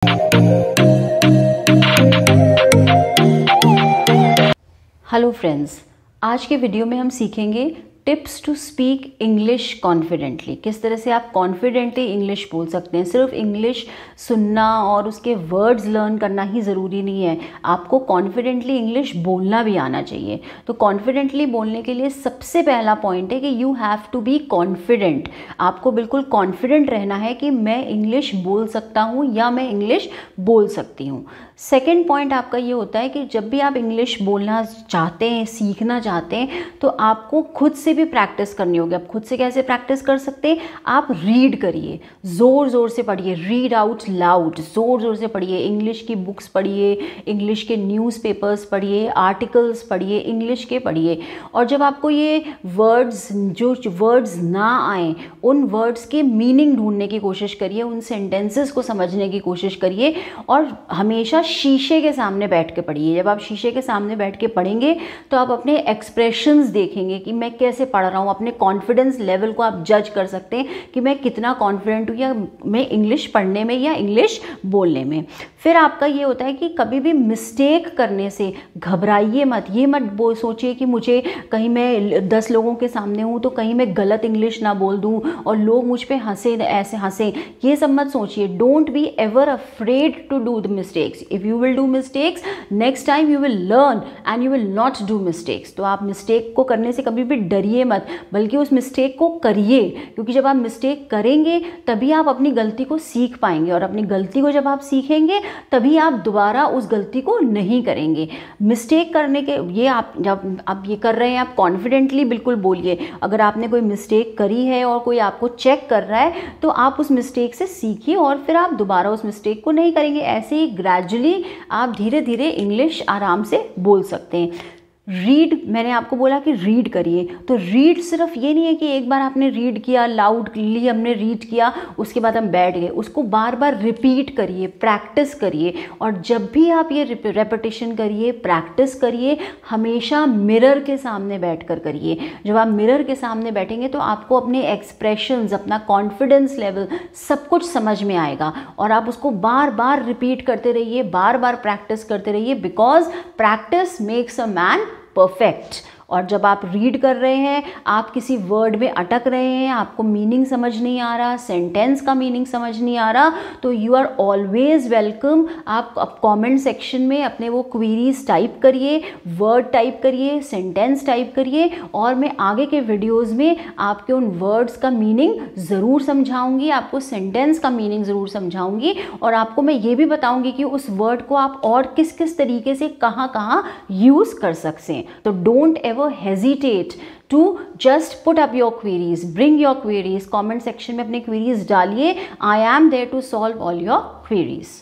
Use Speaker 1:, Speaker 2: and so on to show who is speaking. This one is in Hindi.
Speaker 1: हेलो फ्रेंड्स, आज के वीडियो में हम सीखेंगे tips to speak English confidently. किस तरह से आप कॉन्फिडेंटली इंग्लिश बोल सकते हैं। सिर्फ इंग्लिश सुनना और उसके वर्ड्स लर्न करना ही ज़रूरी नहीं है, आपको कॉन्फिडेंटली इंग्लिश बोलना भी आना चाहिए। तो कॉन्फिडेंटली बोलने के लिए सबसे पहला पॉइंट है कि you have to be confident. आपको बिल्कुल कॉन्फिडेंट रहना है कि मैं इंग्लिश बोल सकता हूँ या मैं इंग्लिश बोल सकती हूँ। सेकेंड पॉइंट आपका ये होता है कि जब भी आप इंग्लिश बोलना चाहते हैं, सीखना चाहते हैं, तो आपको खुद से भी प्रैक्टिस करनी होगी। आप खुद से कैसे प्रैक्टिस कर सकते हैं? आप रीड करिए, ज़ोर ज़ोर से पढ़िए, रीड आउट लाउड, ज़ोर ज़ोर से पढ़िए। इंग्लिश की बुक्स पढ़िए, इंग्लिश के न्यूज़पेपर्स पढ़िए, आर्टिकल्स पढ़िए, इंग्लिश के पढ़िए। और जब आपको ये जो वर्ड्स ना आए, उन वर्ड्स के मीनिंग ढूंढने की कोशिश करिए, उन सेंटेंसेस को समझने की कोशिश करिए। और हमेशा शीशे के सामने बैठ के पढ़िए। जब आप शीशे के सामने बैठ के पढ़ेंगे तो आप अपने एक्सप्रेशंस देखेंगे कि मैं कैसे पढ़ रहा हूँ। अपने कॉन्फिडेंस लेवल को आप जज कर सकते हैं कि मैं कितना कॉन्फिडेंट हूँ या मैं इंग्लिश पढ़ने में या इंग्लिश बोलने में। फिर आपका ये होता है कि कभी भी मिस्टेक करने से घबराइए मत। ये मत सोचिए कि मुझे कहीं मैं 10 लोगों के सामने हूँ तो कहीं मैं गलत इंग्लिश ना बोल दूँ और लोग मुझ पे हंसे, ऐसे हंसे। ये सब मत सोचिए। Don't be ever afraid to do the mistakes. If you will do mistakes, next time you will learn and you will not do mistakes. तो आप मिस्टेक को करने से कभी भी डरिए मत, बल्कि उस मिस्टेक को करिए, क्योंकि जब आप मिस्टेक करेंगे तभी आप अपनी गलती को सीख पाएंगे। और अपनी गलती को जब आप सीखेंगे तभी आप दोबारा उस गलती को नहीं करेंगे। मिस्टेक करने के ये आप जब आप ये कर रहे हैं, आप कॉन्फिडेंटली बिल्कुल बोलिए। अगर आपने कोई मिस्टेक करी है और कोई आपको चेक कर रहा है तो आप उस मिस्टेक से सीखिए और फिर आप दोबारा उस मिस्टेक को नहीं करेंगे। ऐसे ही ग्रेजुअली आप धीरे धीरे इंग्लिश आराम से बोल सकते हैं। रीड, मैंने आपको बोला कि रीड करिए। तो रीड सिर्फ ये नहीं है कि एक बार आपने रीड किया, लाउडली हमने रीड किया, उसके बाद हम बैठ गए। उसको बार बार रिपीट करिए, प्रैक्टिस करिए। और जब भी आप ये रेपिटेशन करिए, प्रैक्टिस करिए, हमेशा मिरर के सामने बैठकर करिए। जब आप मिरर के सामने बैठेंगे तो आपको अपने एक्सप्रेशंस, अपना कॉन्फिडेंस लेवल सब कुछ समझ में आएगा। और आप उसको बार बार रिपीट करते रहिए, बार बार प्रैक्टिस करते रहिए, because practice makes a man perfect. और जब आप रीड कर रहे हैं, आप किसी वर्ड में अटक रहे हैं, आपको मीनिंग समझ नहीं आ रहा, सेंटेंस का मीनिंग समझ नहीं आ रहा, तो यू आर ऑलवेज वेलकम। आप कमेंट सेक्शन में अपने वो क्वेरीज टाइप करिए, वर्ड टाइप करिए, सेंटेंस टाइप करिए, और मैं आगे के वीडियोज़ में आपके उन वर्ड्स का मीनिंग ज़रूर समझाऊंगी, आपको सेंटेंस का मीनिंग ज़रूर समझाऊंगी। और आपको मैं ये भी बताऊंगी कि उस वर्ड को आप और किस किस तरीके से कहाँ कहाँ यूज़ कर सकते हैं। तो don't ever hesitate to just put up your queries, bring your queries, comment section में अपने queries डालिए। I am there to solve all your queries.